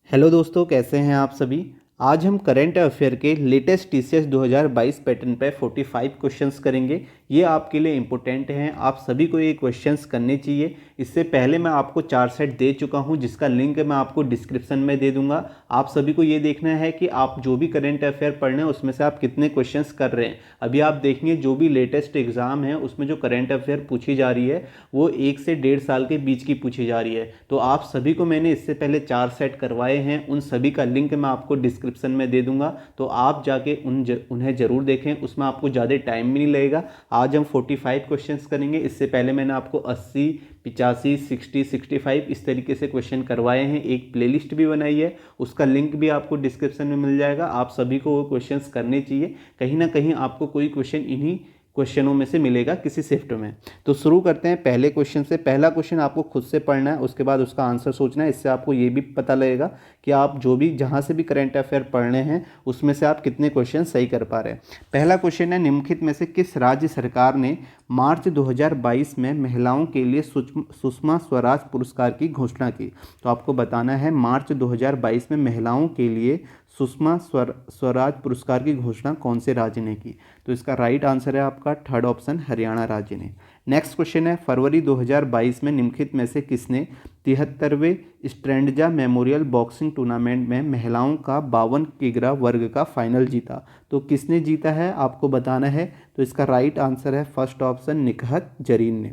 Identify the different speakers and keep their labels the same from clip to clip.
Speaker 1: Hello दोस्तों, कैसे हैं आप सभी। आज हम करंट अफेयर के लेटेस्ट टीसीएस 2022 पैटर्न पे 45 क्वेश्चंस करेंगे। ये आपके लिए इम्पोर्टेंट हैं, आप सभी को ये क्वेश्चंस करने चाहिए। इससे पहले मैं आपको 4 सेट दे चुका हूँ जिसका लिंक मैं आपको डिस्क्रिप्शन में दे दूंगा। आप सभी को ये देखना है कि आप जो भी करंट अफेयर पढ़ रहे हैं उसमें से आप कितने क्वेश्चंस कर रहे हैं। अभी आप देखेंगे जो भी लेटेस्ट एग्जाम है उसमें जो करंट अफेयर पूछी जा रही है वो 1 से 1.5 साल के बीच की पूछी जा रही है। तो आप सभी को मैंने इससे पहले 4 सेट करवाए हैं, उन सभी का लिंक मैं आपको डिस्क्रिप्शन में दे दूंगा, तो आप जाके उन्हें जरूर देखें। उसमें आपको ज़्यादा टाइम भी नहीं लगेगा। आज हम 45 क्वेश्चंस करेंगे। इससे पहले मैंने आपको 80, 85, 60, 65 इस तरीके से क्वेश्चन करवाए हैं। एक प्लेलिस्ट भी बनाई है, उसका लिंक भी आपको डिस्क्रिप्शन में मिल जाएगा। आप सभी को वो क्वेश्चंस करने चाहिए, कहीं ना कहीं आपको कोई क्वेश्चन इन्हीं क्वेश्चनों में से मिलेगा किसी शिफ्ट में। तो शुरू करते हैं पहले क्वेश्चन से। पहला क्वेश्चन आपको खुद से पढ़ना है, उसके बाद उसका आंसर सोचना है। इससे आपको ये भी पता लगेगा कि आप जो भी जहाँ से भी करंट अफेयर पढ़ रहे हैं उसमें से आप कितने क्वेश्चन सही कर पा रहे हैं। पहला क्वेश्चन है, निम्नलिखित में से किस राज्य सरकार ने मार्च 2022 में महिलाओं के लिए सुषमा स्वराज पुरस्कार की घोषणा की। तो आपको बताना है मार्च 2022 में महिलाओं के लिए सुषमा स्वराज पुरस्कार की घोषणा कौन से राज्य ने की। तो इसका राइट आंसर है आपका थर्ड ऑप्शन, हरियाणा राज्य ने। नेक्स्ट क्वेश्चन है, फरवरी 2022 में निम्नलिखित में से किसने 73वें स्ट्रेंडजा मेमोरियल बॉक्सिंग टूर्नामेंट में महिलाओं का 52 किग्रा वर्ग का फाइनल जीता। तो किसने जीता है आपको बताना है। तो इसका राइट आंसर है फर्स्ट ऑप्शन, निकहत जरीन ने।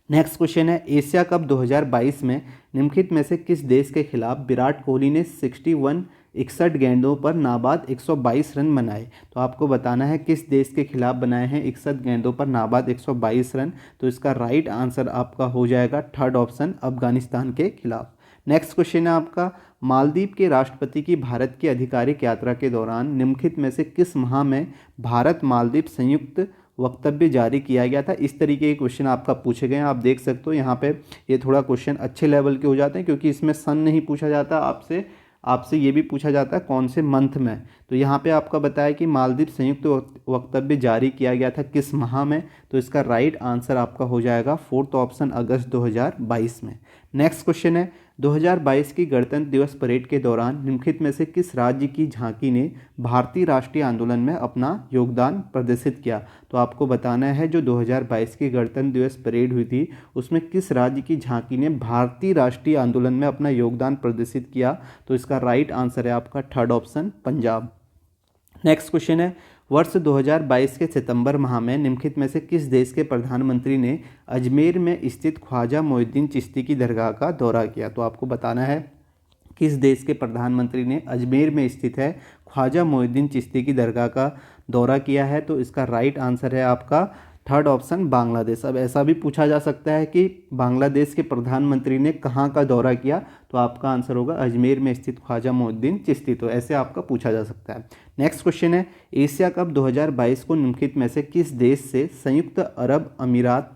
Speaker 1: नेक्स्ट क्वेश्चन है, एशिया कप 2022 में निम्नलिखित में से किस देश के खिलाफ विराट कोहली ने 61 गेंदों पर नाबाद 122 रन बनाए। तो आपको बताना है किस देश के खिलाफ बनाए हैं 61 गेंदों पर नाबाद 122 रन। तो इसका राइट आंसर आपका हो जाएगा थर्ड ऑप्शन, अफगानिस्तान के खिलाफ। नेक्स्ट क्वेश्चन है आपका, मालदीव के राष्ट्रपति की भारत की आधिकारिक यात्रा के दौरान निम्नलिखित में से किस माह में भारत मालदीव संयुक्त वक्तव्य जारी किया गया था। इस तरीके के क्वेश्चन आपका पूछे गए हैं। आप देख सकते हो यहाँ पे ये थोड़ा क्वेश्चन अच्छे लेवल के हो जाते हैं, क्योंकि इसमें सन नहीं पूछा जाता आपसे ये भी पूछा जाता है कौन से मंथ में। तो यहाँ पे आपका बताया कि मालदीव संयुक्त वक्तव्य जारी किया गया था किस माह में। तो इसका राइट आंसर आपका हो जाएगा फोर्थ ऑप्शन, अगस्त 2022 में। नेक्स्ट क्वेश्चन है, 2022 की गणतंत्र दिवस परेड के दौरान निम्नलिखित में से किस राज्य की झांकी ने भारतीय राष्ट्रीय आंदोलन में अपना योगदान प्रदर्शित किया। तो आपको बताना है जो 2022 की गणतंत्र दिवस परेड हुई थी उसमें किस राज्य की झांकी ने भारतीय राष्ट्रीय आंदोलन में अपना योगदान प्रदर्शित किया। तो इसका राइट आंसर है आपका third option, Punjab. Next question है, वर्ष 2022 के सितंबर माह में निम्नलिखित में से किस देश के प्रधानमंत्री ने अजमेर में स्थित ख्वाजा मोइनुद्दीन चिश्ती की दरगाह का दौरा किया। तो आपको बताना है किस देश के प्रधानमंत्री ने अजमेर में स्थित है ख्वाजा मोइनुद्दीन चिश्ती की दरगाह का दौरा किया है। तो इसका राइट आंसर है आपका थर्ड ऑप्शन, बांग्लादेश। अब ऐसा भी पूछा जा सकता है कि बांग्लादेश के प्रधानमंत्री ने कहाँ का दौरा किया। तो आपका आंसर होगा अजमेर में स्थित ख्वाजा मोइनुद्दीन चिश्ती। तो ऐसे आपका पूछा जा सकता है। नेक्स्ट क्वेश्चन है, एशिया कप 2022 को निम्नलिखित में से किस देश से संयुक्त अरब अमीरात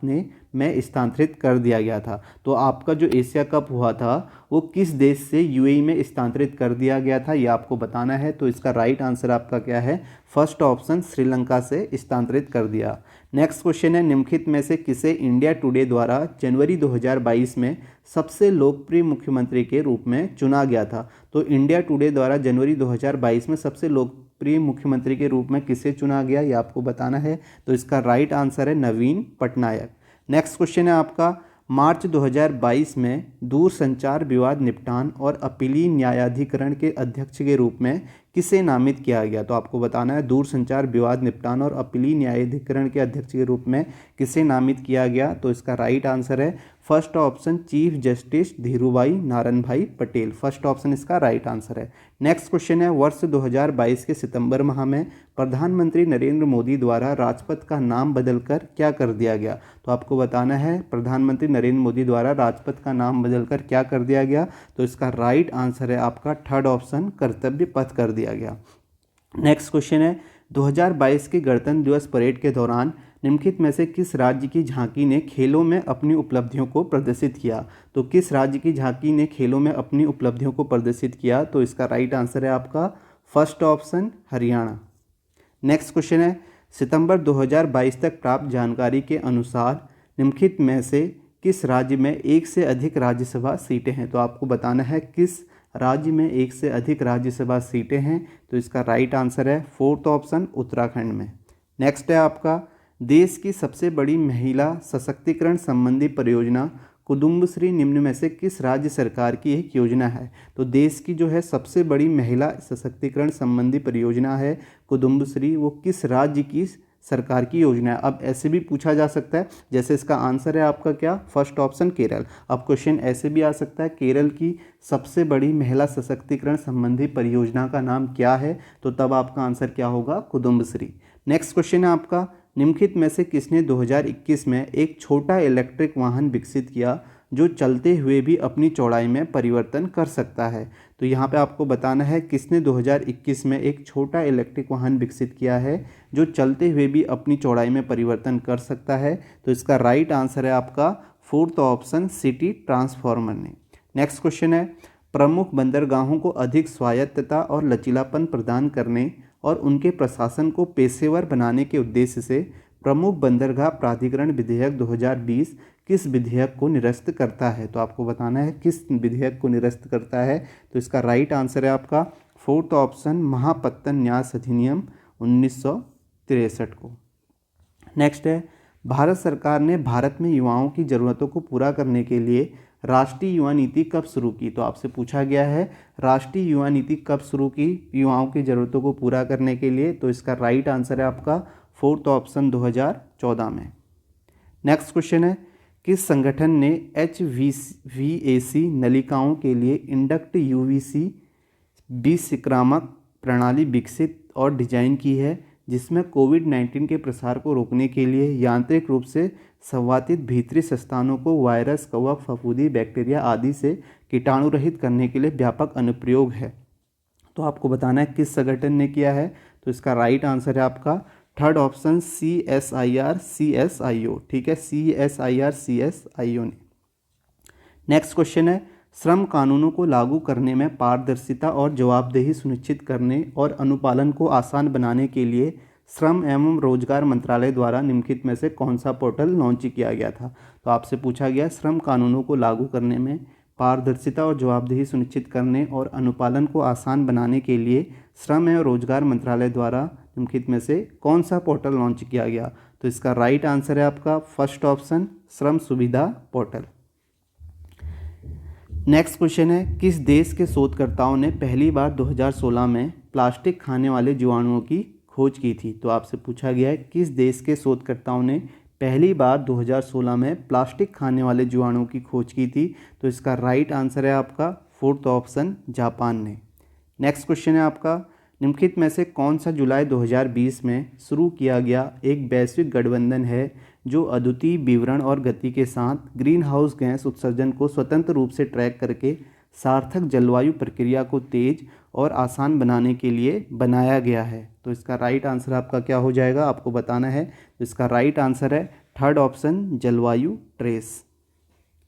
Speaker 1: में स्थानांतरित कर दिया गया था। तो आपका जो एशिया कप हुआ था वो किस देश से यूएई में स्थानांतरित कर दिया गया था, ये आपको बताना है। तो इसका राइट आंसर आपका क्या है, फर्स्ट ऑप्शन, श्रीलंका से स्थानांतरित कर दिया। नेक्स्ट क्वेश्चन है, निम्नलिखित में से किसे इंडिया टुडे द्वारा जनवरी 2022 में सबसे लोकप्रिय मुख्यमंत्री के रूप में चुना गया था। तो इंडिया टुडे द्वारा जनवरी 2022 में सबसे लोकप्रिय मुख्यमंत्री के रूप में किसे चुना गया, ये आपको बताना है। तो इसका राइट आंसर है नवीन पटनायक। नेक्स्ट क्वेश्चन है आपका, मार्च 2022 में दूरसंचार विवाद निपटान और अपीलीय न्यायाधिकरण के अध्यक्ष के रूप में किसे नामित किया गया। तो आपको बताना है दूरसंचार विवाद निपटान और अपीलीय न्यायाधिकरण के अध्यक्ष के रूप में किसे नामित किया गया। तो इसका राइट आंसर है first option, chief justice Dhirubhai Narayanbhai Patel. First option इसका राइट आंसर है। नेक्स्ट क्वेश्चन है, वर्ष 2022 के सितंबर माह में प्रधानमंत्री नरेंद्र मोदी द्वारा राजपथ का नाम बदलकर क्या कर दिया गया। तो आपको बताना है प्रधानमंत्री नरेंद्र मोदी द्वारा राजपथ का नाम बदलकर क्या कर दिया गया। तो इसका राइट आंसर है आपका थर्ड ऑप्शन, कर्तव्य पथ कर दिया गया। नेक्स्ट क्वेश्चन है, 2022 के गणतंत्र दिवस परेड के दौरान निम्नलिखित में से किस राज्य की झांकी ने खेलों में अपनी उपलब्धियों को प्रदर्शित किया। तो किस राज्य की झांकी ने खेलों में अपनी उपलब्धियों को प्रदर्शित किया। तो इसका राइट आंसर है आपका first option, Haryana. Next question है, सितंबर 2022 तक प्राप्त जानकारी के अनुसार निम्नलिखित में से किस राज्य में एक से अधिक राज्यसभा सीटें हैं। तो आपको बताना है किस राज्य में एक से अधिक राज्यसभा सीटें हैं, तो इसका राइट आंसर है फोर्थ ऑप्शन उत्तराखंड में। नेक्स्ट है आपका, देश की सबसे बड़ी महिला सशक्तिकरण संबंधी परियोजना कुदुम्बश्री निम्न में से किस राज्य सरकार की एक योजना है? तो देश की जो है सबसे बड़ी महिला सशक्तिकरण संबंधी परियोजना है कुदुम्बश्री, वो किस राज्य की सरकार की योजना है? अब ऐसे भी पूछा जा सकता है, जैसे इसका आंसर है आपका क्या, फर्स्ट ऑप्शन केरल। अब क्वेश्चन ऐसे भी आ सकता है, केरल की सबसे बड़ी महिला सशक्तिकरण संबंधी परियोजना का नाम क्या है? तो तब आपका आंसर क्या होगा, कुदुम्बश्री। नेक्स्ट क्वेश्चन है आपका, निम्नलिखित में से किसने 2021 में एक छोटा इलेक्ट्रिक वाहन विकसित किया जो चलते हुए भी अपनी चौड़ाई में परिवर्तन कर सकता है? तो यहाँ पे आपको बताना है किसने 2021 में एक छोटा इलेक्ट्रिक वाहन विकसित किया है जो चलते हुए भी अपनी चौड़ाई में परिवर्तन कर सकता है। तो इसका राइट आंसर है आपका फोर्थ ऑप्शन सिटी ट्रांसफॉर्मर ने। नेक्स्ट क्वेश्चन है, प्रमुख बंदरगाहों को अधिक स्वायत्तता और लचीलापन प्रदान करने और उनके प्रशासन को पेशेवर बनाने के उद्देश्य से प्रमुख बंदरगाह प्राधिकरण विधेयक 2020 किस विधेयक को निरस्त करता है? तो आपको बताना है किस विधेयक को निरस्त करता है। तो इसका राइट आंसर है आपका फोर्थ ऑप्शन महापत्तन न्यास अधिनियम 1963 को। नेक्स्ट है, भारत सरकार ने भारत में युवाओं की ज़रूरतों को पूरा करने के लिए राष्ट्रीय युवा नीति कब शुरू की? तो आपसे पूछा गया है राष्ट्रीय युवा नीति कब शुरू की युवाओं की ज़रूरतों को पूरा करने के लिए? तो इसका राइट आंसर है आपका फोर्थ ऑप्शन 2014 में। नेक्स्ट क्वेश्चन है, किस संगठन ने HVAC नलिकाओं के लिए इंडक्ट UVC विसंक्रामक प्रणाली विकसित और डिजाइन की है जिसमें कोविड-19 के प्रसार को रोकने के लिए यांत्रिक रूप से संवातित भीतरी संस्थानों को वायरस, कवक, फफूंदी, बैक्टीरिया आदि से कीटाणु रहित करने के लिए व्यापक अनुप्रयोग है? तो आपको बताना है किस संगठन ने किया है। तो इसका राइट आंसर है आपका थर्ड ऑप्शन CSIR-CSIO। ठीक है, CSIR-CSIO ने। नेक्स्ट क्वेश्चन है, श्रम कानूनों को लागू करने में पारदर्शिता और जवाबदेही सुनिश्चित करने और अनुपालन को आसान बनाने के लिए श्रम एवं रोजगार मंत्रालय द्वारा निम्नलिखित में से कौन सा पोर्टल लॉन्च किया गया था? तो आपसे पूछा गया श्रम कानूनों को लागू करने में पारदर्शिता और जवाबदेही सुनिश्चित करने और अनुपालन को आसान बनाने के लिए श्रम एवं रोजगार मंत्रालय द्वारा निम्नलिखित में से कौन सा पोर्टल लॉन्च किया गया? तो इसका राइट आंसर है आपका फर्स्ट ऑप्शन श्रम सुविधा पोर्टल। नेक्स्ट क्वेश्चन है, किस देश के शोधकर्ताओं ने पहली बार 2016 में प्लास्टिक खाने वाले जीवाणुओं की खोज की थी? तो आपसे पूछा गया है किस देश के शोधकर्ताओं ने पहली बार 2016 में प्लास्टिक खाने वाले जीवाणुओं की खोज की थी? तो इसका राइट आंसर है आपका फोर्थ ऑप्शन जापान ने। नेक्स्ट क्वेश्चन है आपका, निम्नलिखित में से कौन सा जुलाई 2020 में शुरू किया गया एक वैश्विक गठबंधन है जो अद्वितीय विवरण और गति के साथ ग्रीन हाउस गैस उत्सर्जन को स्वतंत्र रूप से ट्रैक करके सार्थक जलवायु प्रक्रिया को तेज और आसान बनाने के लिए बनाया गया है? तो इसका राइट आंसर आपका क्या हो जाएगा, आपको बताना है। तो इसका राइट आंसर है थर्ड ऑप्शन जलवायु ट्रेस।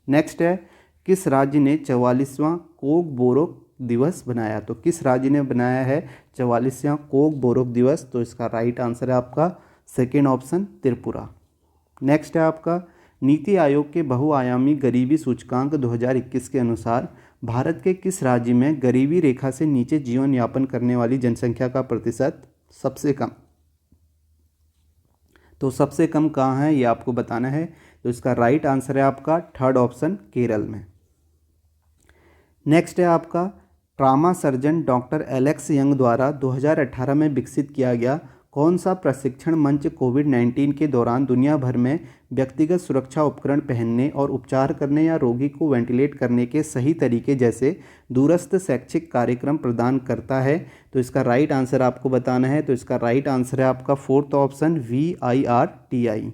Speaker 1: नेक्स्ट है, किस राज्य ने 44वां कोक बोरोक दिवस बनाया? तो किस राज्य ने बनाया है 44वां कोक बोरोक दिवस? तो इसका राइट आंसर है आपका सेकेंड ऑप्शन त्रिपुरा। नेक्स्ट है आपका, नीति आयोग के बहुआयामी गरीबी सूचकांक 2021 के अनुसार भारत के किस राज्य में गरीबी रेखा से नीचे जीवन यापन करने वाली जनसंख्या का प्रतिशत सबसे कम? तो सबसे कम कहाँ है ये आपको बताना है। तो इसका राइट आंसर है आपका थर्ड ऑप्शन केरल में। नेक्स्ट है आपका, trauma surgeon doctor Alex young द्वारा 2018 में विकसित किया गया कौन सा प्रशिक्षण मंच कोविड-19 के दौरान दुनिया भर में व्यक्तिगत सुरक्षा उपकरण पहनने और उपचार करने या रोगी को वेंटिलेट करने के सही तरीके जैसे दूरस्थ शैक्षिक कार्यक्रम प्रदान करता है? तो इसका राइट आंसर आपको बताना है। तो इसका राइट आंसर है आपका फोर्थ ऑप्शन VIRTI।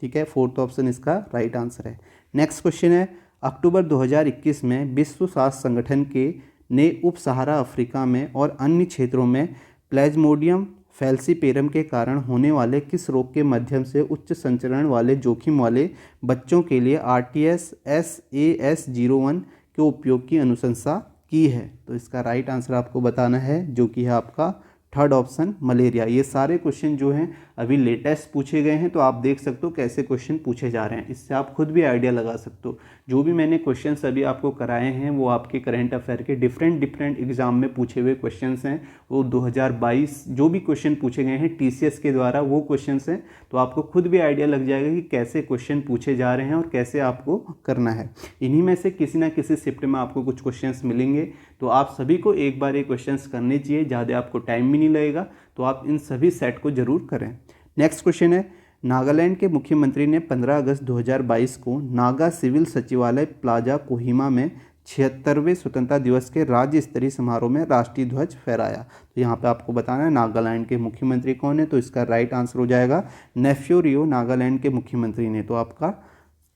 Speaker 1: ठीक है, फोर्थ ऑप्शन इसका राइट आंसर है। नेक्स्ट क्वेश्चन है, अक्टूबर 2021 में विश्व स्वास्थ्य संगठन के ने उप सहारा अफ्रीका में और अन्य क्षेत्रों में प्लेज्मोडियम फैल्सीपेरम के कारण होने वाले किस रोग के माध्यम से उच्च संचरण वाले जोखिम वाले बच्चों के लिए RTS-SAS01 के उपयोग की अनुशंसा की है? तो इसका राइट आंसर आपको बताना है जो कि है आपका थर्ड ऑप्शन मलेरिया। ये सारे क्वेश्चन जो हैं अभी लेटेस्ट पूछे गए हैं, तो आप देख सकते हो कैसे क्वेश्चन पूछे जा रहे हैं, इससे आप खुद भी आइडिया लगा सकते हो। जो भी मैंने क्वेश्चंस अभी आपको कराए हैं वो आपके करंट अफेयर के डिफरेंट एग्जाम में पूछे हुए क्वेश्चंस हैं। वो 2022 जो भी क्वेश्चन पूछे गए हैं टीसीएस के द्वारा वो क्वेश्चंस हैं, तो आपको खुद भी आइडिया लग जाएगा कि कैसे क्वेश्चन पूछे जा रहे हैं और कैसे आपको करना है। इन्हीं में से किसी ना किसी शिफ्ट में आपको कुछ क्वेश्चंस मिलेंगे, तो आप सभी को एक बार ये क्वेश्चंस करने चाहिए, ज़्यादा आपको टाइम भी नहीं लगेगा, तो आप इन सभी सेट को जरूर करें। नेक्स्ट क्वेश्चन है, नागालैंड के मुख्यमंत्री ने 15 अगस्त 2022 को नागा सिविल सचिवालय प्लाजा कोहिमा में 76वें स्वतंत्रता दिवस के राज्य स्तरीय समारोह में राष्ट्रीय ध्वज फहराया। तो यहाँ पे आपको बताना है नागालैंड के मुख्यमंत्री कौन है, तो इसका राइट आंसर हो जाएगा नेफ्यू रियो नागालैंड के मुख्यमंत्री ने, तो आपका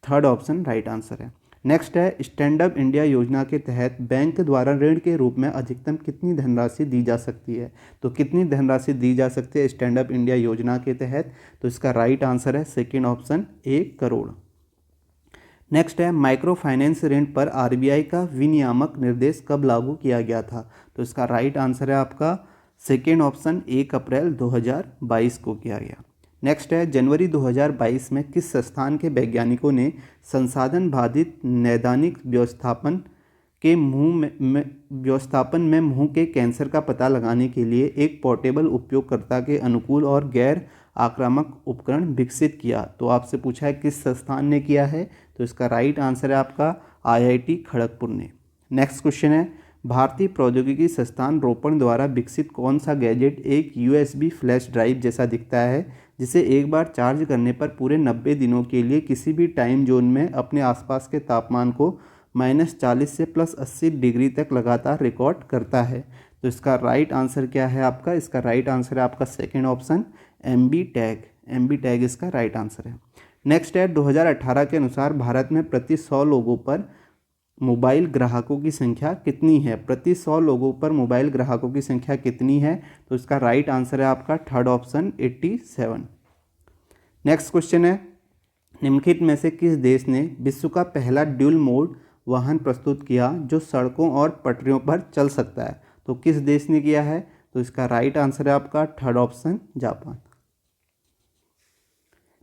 Speaker 1: थर्ड ऑप्शन राइट आंसर है। नेक्स्ट है, स्टैंड अप इंडिया योजना के तहत बैंक द्वारा ऋण के रूप में अधिकतम कितनी धनराशि दी जा सकती है। तो कितनी धनराशि दी जा सकती है स्टैंड अप इंडिया योजना के तहत, तो इसका राइट आंसर है सेकेंड ऑप्शन 1 करोड़। नेक्स्ट है, माइक्रो फाइनेंस ऋण पर आरबीआई का विनियामक निर्देश कब लागू किया गया था। तो इसका राइट आंसर है आपका सेकेंड ऑप्शन 1 अप्रैल 2022 को किया गया। नेक्स्ट है, जनवरी 2022 में किस संस्थान के वैज्ञानिकों ने संसाधन बाधित नैदानिक व्यवस्थापन में मुंह के कैंसर का पता लगाने के लिए एक पोर्टेबल उपयोगकर्ता के अनुकूल और गैर आक्रामक उपकरण विकसित किया। तो आपसे पूछा है किस संस्थान ने किया है, तो इसका राइट आंसर है आपका आईआईटी खड़गपुर ने। नेक्स्ट क्वेश्चन है, भारतीय प्रौद्योगिकी संस्थान रोपण द्वारा विकसित कौन सा गैजेट एक यूएसबी फ्लैश ड्राइव जैसा दिखता है, जिसे एक बार चार्ज करने पर पूरे 90 दिनों के लिए किसी भी टाइम जोन में अपने आसपास के तापमान को -40 से +80 डिग्री तक लगातार रिकॉर्ड करता है। तो इसका राइट आंसर क्या है आपका, इसका राइट आंसर है आपका सेकेंड ऑप्शन एमबी टैग इसका राइट आंसर है। नेक्स्ट है, 2018 के अनुसार भारत में प्रति 100 लोगों पर मोबाइल ग्राहकों की संख्या कितनी है। प्रति 100 लोगों पर मोबाइल ग्राहकों की संख्या कितनी है, तो इसका राइट आंसर है आपका थर्ड ऑप्शन 87। नेक्स्ट क्वेश्चन है, निम्नलिखित में से किस देश ने विश्व का पहला ड्यूल मोड वाहन प्रस्तुत किया जो सड़कों और पटरियों पर चल सकता है। तो किस देश ने किया है, तो इसका राइट आंसर है आपका third option Japan.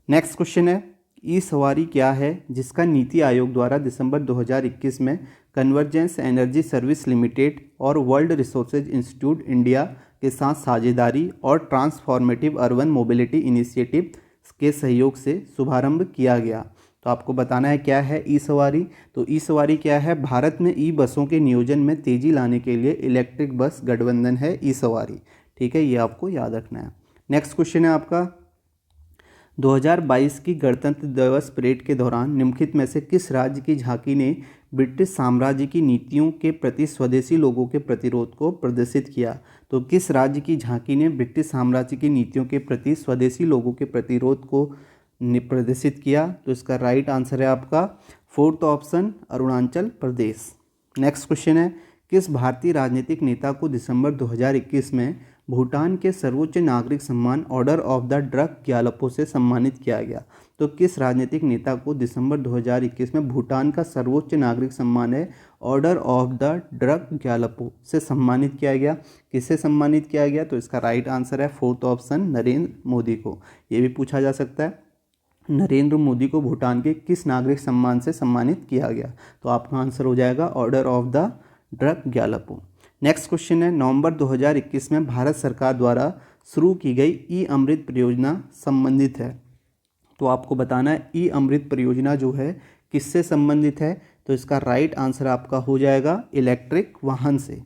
Speaker 1: Next question है, ई सवारी क्या है जिसका नीति आयोग द्वारा दिसंबर 2021 में कन्वर्जेंस एनर्जी सर्विस लिमिटेड और वर्ल्ड रिसोर्सेज इंस्टीट्यूट इंडिया के साथ साझेदारी और ट्रांसफॉर्मेटिव अर्बन मोबिलिटी इनिशिएटिव के सहयोग से शुभारंभ किया गया। तो आपको बताना है क्या है ई सवारी। तो ई सवारी क्या है, भारत में ई बसों के नियोजन में तेजी लाने के लिए इलेक्ट्रिक बस गठबंधन है ई सवारी। ठीक है, ये आपको याद रखना है। नेक्स्ट क्वेश्चन है आपका, 2022 की गणतंत्र दिवस परेड के दौरान निम्नलिखित में से किस राज्य की झांकी ने ब्रिटिश साम्राज्य की नीतियों के प्रति स्वदेशी लोगों के प्रतिरोध को प्रदर्शित किया। तो किस राज्य की झांकी ने ब्रिटिश साम्राज्य की नीतियों के प्रति स्वदेशी लोगों के प्रतिरोध को प्रदर्शित किया, तो इसका राइट आंसर है आपका fourth option Arunachal Pradesh. Next question है, किस भारतीय राजनीतिक नेता को दिसंबर 2021 में भूटान के सर्वोच्च नागरिक सम्मान order of the drug Gyalpo से सम्मानित किया गया। तो किस राजनीतिक नेता को दिसंबर 2021 में भूटान का सर्वोच्च नागरिक सम्मान है order of the drug Gyalpo से सम्मानित किया गया, किससे सम्मानित किया गया, तो इसका राइट आंसर है फोर्थ ऑप्शन नरेंद्र मोदी को। ये भी पूछा जा सकता है, नरेंद्र मोदी को भूटान के किस नागरिक सम्मान से सम्मानित किया गया, तो आपका आंसर हो जाएगा order of the drug Gyalpo. Next question है, नवंबर 2021 में भारत सरकार द्वारा शुरू की गई ई अमृत परियोजना संबंधित है। तो आपको बताना है ई अमृत परियोजना जो है किससे संबंधित है, तो इसका राइट आंसर आपका हो जाएगा इलेक्ट्रिक वाहन से।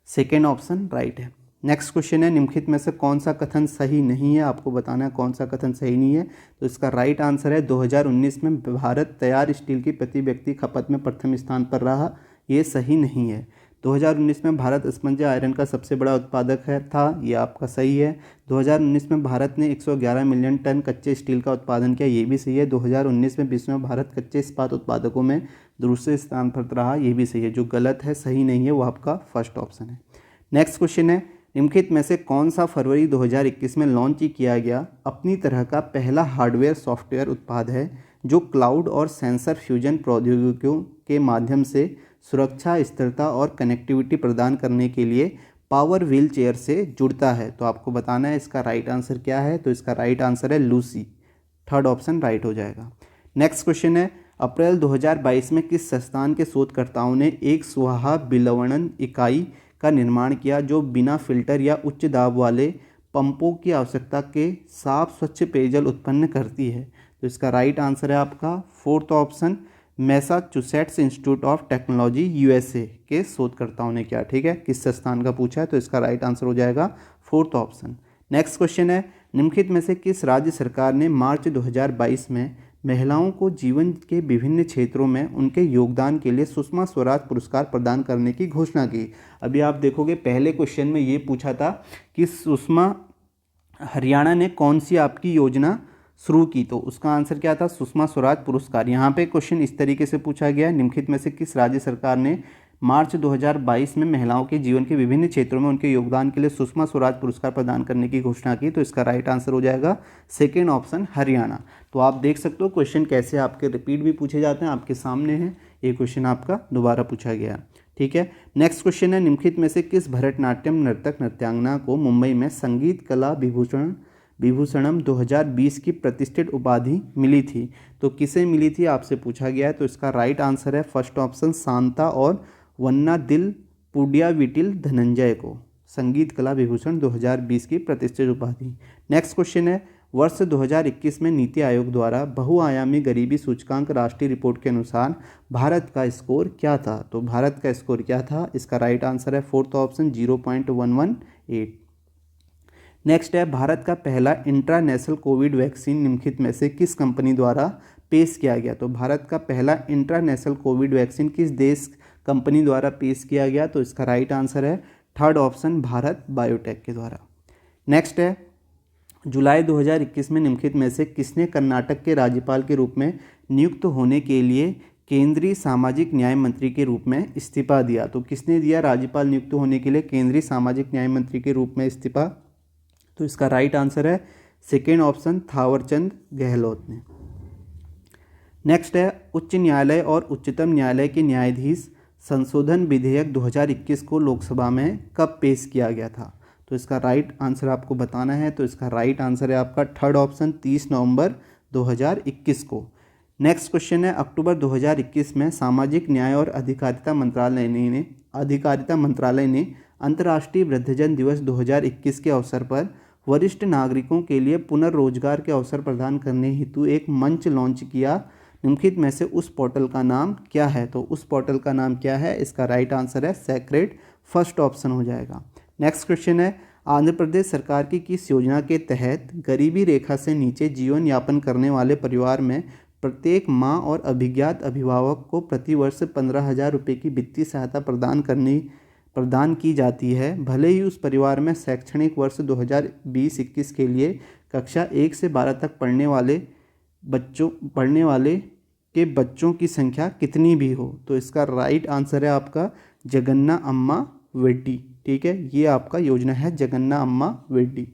Speaker 1: सेकेंड ऑप्शन राइट है। नेक्स्ट क्वेश्चन है, निम्नलिखित में से कौन सा कथन सही नहीं है, आपको बताना है कौन सा कथन सही नहीं है, तो इसका राइट आंसर है 2019 में भारत तैयार स्टील की प्रति व्यक्ति खपत में प्रथम स्थान पर रहा, ये सही नहीं है। 2019 में भारत स्पंज आयरन का सबसे बड़ा उत्पादक था, ये आपका सही है। 2019 में भारत ने 111 मिलियन टन कच्चे स्टील का उत्पादन किया, ये भी सही है। 2019 में विश्व में भारत कच्चे इस्पात उत्पादकों में दूसरे स्थान पर रहा, ये भी सही है। जो गलत है, सही नहीं है, वो आपका फर्स्ट ऑप्शन है। नेक्स्ट क्वेश्चन है, निम्नलिखित में से कौन सा फरवरी 2021 में लॉन्च किया गया अपनी तरह का पहला हार्डवेयर सॉफ्टवेयर उत्पाद है जो क्लाउड और सेंसर फ्यूजन प्रौद्योगिकियों के माध्यम से सुरक्षा, स्थिरता और कनेक्टिविटी प्रदान करने के लिए पावर व्हील चेयर से जुड़ता है? तो आपको बताना है इसका राइट आंसर क्या है। तो इसका राइट आंसर है लूसी, थर्ड ऑप्शन राइट हो जाएगा। नेक्स्ट क्वेश्चन है, अप्रैल 2022 में किस संस्थान के शोधकर्ताओं ने एक स्वाहा विलवणन इकाई का निर्माण किया जो बिना फिल्टर या उच्च दाब वाले पंपों की आवश्यकता के साफ स्वच्छ पेयजल उत्पन्न करती है? तो इसका राइट आंसर है आपका fourth option, Massachusetts institute of technology USA के शोधकर्ताओं ने किया। ठीक है, किस संस्थान का पूछा है, तो इसका राइट आंसर हो जाएगा फोर्थ ऑप्शन। नेक्स्ट क्वेश्चन है, निम्नलिखित में से किस राज्य सरकार ने मार्च 2022 में महिलाओं को जीवन के विभिन्न क्षेत्रों में उनके योगदान के लिए सुषमा स्वराज पुरस्कार प्रदान करने की घोषणा की? अभी आप देखोगे पहले क्वेश्चन में ये पूछा था कि सुषमा हरियाणा ने कौन सी आपकी योजना शुरू की, तो उसका आंसर क्या था, सुषमा स्वराज पुरस्कार। यहाँ पे क्वेश्चन इस तरीके से पूछा गया है, निम्नलिखित में से किस राज्य सरकार ने मार्च 2022 में महिलाओं के जीवन के विभिन्न क्षेत्रों में उनके योगदान के लिए सुषमा स्वराज पुरस्कार प्रदान करने की घोषणा की? तो इसका राइट आंसर हो जाएगा सेकेंड ऑप्शन हरियाणा। तो आप देख सकते हो क्वेश्चन कैसे आपके रिपीट भी पूछे जाते हैं, आपके सामने है ये क्वेश्चन आपका दोबारा पूछा गया। ठीक है, नेक्स्ट क्वेश्चन है, निम्नलिखित में से किस भरतनाट्यम नर्तक नृत्यांगना को मुंबई में संगीत कला विभूषणम 2020 की प्रतिष्ठित उपाधि मिली थी? तो किसे मिली थी आपसे पूछा गया है। तो इसका राइट आंसर है फर्स्ट ऑप्शन, शांता और वन्ना दिल पुडियाविटिल धनंजय को संगीत कला विभूषण 2020 की प्रतिष्ठित उपाधि। नेक्स्ट क्वेश्चन है, वर्ष 2021 में नीति आयोग द्वारा बहुआयामी गरीबी सूचकांक राष्ट्रीय रिपोर्ट के अनुसार भारत का स्कोर क्या था? तो भारत का स्कोर क्या था, इसका राइट आंसर है फोर्थ ऑप्शन 0.118। नेक्स्ट है, भारत का पहला इंट्रानेशनल कोविड वैक्सीन निम्नलिखित में से किस कंपनी द्वारा पेश किया गया? तो भारत का पहला इंट्रानेशनल कोविड वैक्सीन किस देश कंपनी द्वारा पेश किया गया? तो इसका राइट आंसर है थर्ड ऑप्शन, भारत बायोटेक के द्वारा। नेक्स्ट है, जुलाई 2021 में निम्नलिखित में से किसने कर्नाटक के राज्यपाल के रूप में नियुक्त होने के लिए केंद्रीय सामाजिक न्याय मंत्री के रूप में इस्तीफा दिया? तो किसने दिया राज्यपाल नियुक्त होने के लिए केंद्रीय सामाजिक न्याय मंत्री के रूप में इस्तीफा? तो इसका राइट आंसर है सेकेंड ऑप्शन, थावरचंद गहलोत ने। नेक्स्ट है, उच्च न्यायालय और उच्चतम न्यायालय के न्यायाधीश संशोधन विधेयक 2021 को लोकसभा में कब पेश किया गया था? तो इसका राइट आंसर आपको बताना है। तो इसका राइट आंसर है आपका थर्ड ऑप्शन, 30 नवंबर 2021 को। नेक्स्ट क्वेश्चन है, अक्टूबर 2021 में सामाजिक न्याय और अधिकारिता मंत्रालय ने अंतर्राष्ट्रीय वृद्धजन दिवस 2021 के अवसर पर वरिष्ठ नागरिकों के लिए पुनर्रोजगार के अवसर प्रदान करने हेतु एक मंच लॉन्च किया। निम्नलिखित में से उस पोर्टल का नाम क्या है? तो उस पोर्टल का नाम क्या है, इसका राइट आंसर है सेक्रेड, फर्स्ट ऑप्शन हो जाएगा। नेक्स्ट क्वेश्चन है, आंध्र प्रदेश सरकार की किस योजना के तहत गरीबी रेखा से नीचे जीवन यापन करने वाले परिवार में प्रत्येक माँ और अभिज्ञात अभिभावक को प्रतिवर्ष 15,000 रुपये की वित्तीय सहायता प्रदान की जाती है, भले ही उस परिवार में शैक्षणिक वर्ष 2020-21 के लिए कक्षा 1 से 12 तक पढ़ने वाले बच्चों की संख्या कितनी भी हो? तो इसका राइट आंसर है आपका जगन्ना अम्मा वेड्डी। ठीक है, ये आपका योजना है जगन्ना अम्मा वेड्डी।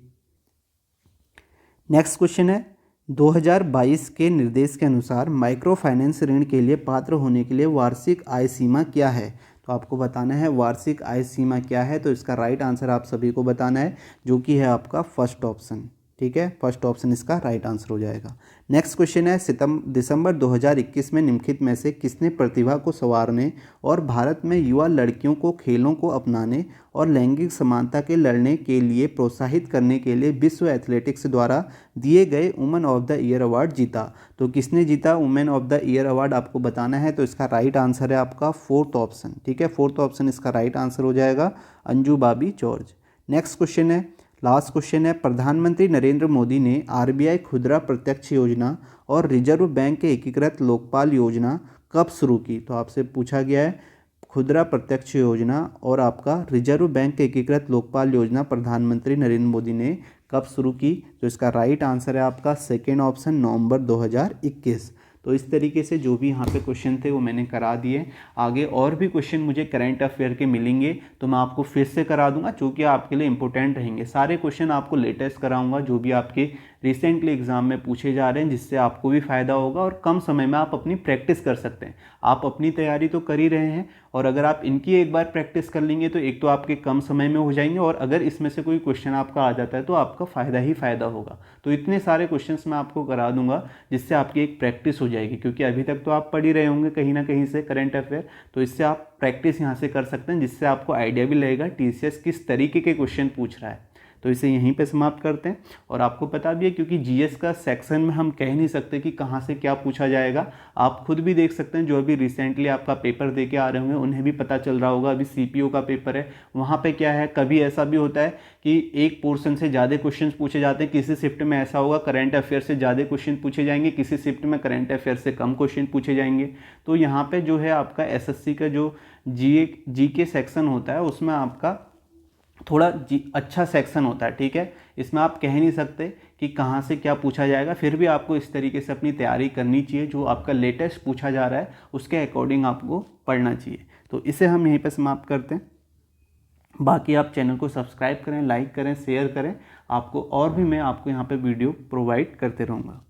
Speaker 1: नेक्स्ट क्वेश्चन है, 2022 के निर्देश के अनुसार माइक्रो फाइनेंस ऋण के लिए पात्र होने के लिए वार्षिक आय सीमा क्या है? तो आपको बताना है वार्षिक आय सीमा क्या है। तो इसका राइट आंसर आप सभी को बताना है, जो कि है आपका फर्स्ट ऑप्शन। ठीक है, फर्स्ट ऑप्शन इसका राइट आंसर हो जाएगा। नेक्स्ट क्वेश्चन है, दिसंबर 2021 में निम्नलिखित में से किसने प्रतिभा को संवारने और भारत में युवा लड़कियों को खेलों को अपनाने और लैंगिक समानता के लड़ने के लिए प्रोत्साहित करने के लिए विश्व एथलेटिक्स द्वारा दिए गए women of the year award जीता? तो किसने जीता women of the year award, आपको बताना है। तो इसका राइट आंसर है आपका फोर्थ ऑप्शन। ठीक है, फोर्थ ऑप्शन इसका राइट आंसर हो जाएगा, अंजू बाबी जॉर्ज। नेक्स्ट क्वेश्चन है, लास्ट क्वेश्चन है, प्रधानमंत्री नरेंद्र मोदी ने आरबीआई खुदरा प्रत्यक्ष योजना और रिजर्व बैंक के एकीकृत लोकपाल योजना कब शुरू की? तो आपसे पूछा गया है खुदरा प्रत्यक्ष योजना और आपका रिजर्व बैंक के एकीकृत लोकपाल योजना प्रधानमंत्री नरेंद्र मोदी ने कब शुरू की? तो इसका राइट आंसर है आपका सेकेंड ऑप्शन, नवंबर 2021। तो इस तरीके से जो भी यहाँ पे क्वेश्चन थे वो मैंने करा दिए। आगे और भी क्वेश्चन मुझे करंट अफेयर के मिलेंगे तो मैं आपको फिर से करा दूंगा, जो कि आपके लिए इंपॉर्टेंट रहेंगे। सारे क्वेश्चन आपको लेटेस्ट कराऊंगा, जो भी आपके रिसेंटली एग्ज़ाम में पूछे जा रहे हैं, जिससे आपको भी फ़ायदा होगा और कम समय में आप अपनी प्रैक्टिस कर सकते हैं। आप अपनी तैयारी तो कर ही रहे हैं और अगर आप इनकी एक बार प्रैक्टिस कर लेंगे तो एक तो आपके कम समय में हो जाएंगे और अगर इसमें से कोई क्वेश्चन आपका आ जाता है तो आपका फ़ायदा ही फ़ायदा होगा। तो इतने सारे क्वेश्चंस मैं आपको करा दूंगा जिससे आपकी एक प्रैक्टिस हो जाएगी, क्योंकि अभी तक तो आप पढ़ ही रहे होंगे कहीं ना कहीं से करंट अफेयर, तो इससे आप प्रैक्टिस यहाँ से कर सकते हैं, जिससे आपको आइडिया भी लगेगा टीसीएस किस तरीके के क्वेश्चन पूछ रहा है। तो इसे यहीं पे समाप्त करते हैं। और आपको पता भी है, क्योंकि जीएस का सेक्शन में हम कह नहीं सकते कि कहाँ से क्या पूछा जाएगा, आप खुद भी देख सकते हैं। जो अभी रिसेंटली आपका पेपर दे के आ रहे होंगे उन्हें भी पता चल रहा होगा, अभी सीपीओ का पेपर है, वहाँ पे क्या है, कभी ऐसा भी होता है कि एक पोर्शन से ज़्यादा क्वेश्चन पूछे जाते हैं। किसी शिफ्ट में ऐसा होगा करंट अफेयर से ज़्यादा क्वेश्चन पूछे जाएंगे, किसी शिफ्ट में करंट अफेयर से कम क्वेश्चन पूछे जाएंगे। तो यहाँ पे जो है आपका एसएससी का जो जीके सेक्शन होता है उसमें आपका थोड़ा अच्छा सेक्शन होता है, ठीक है। इसमें आप कह नहीं सकते कि कहाँ से क्या पूछा जाएगा, फिर भी आपको इस तरीके से अपनी तैयारी करनी चाहिए। जो आपका लेटेस्ट पूछा जा रहा है उसके अकॉर्डिंग आपको पढ़ना चाहिए। तो इसे हम यहीं पे समाप्त करते हैं। बाकी आप चैनल को सब्सक्राइब करें, लाइक करें, शेयर करें। आपको और भी मैं आपको यहाँ पे वीडियो प्रोवाइड करते रहूँगा।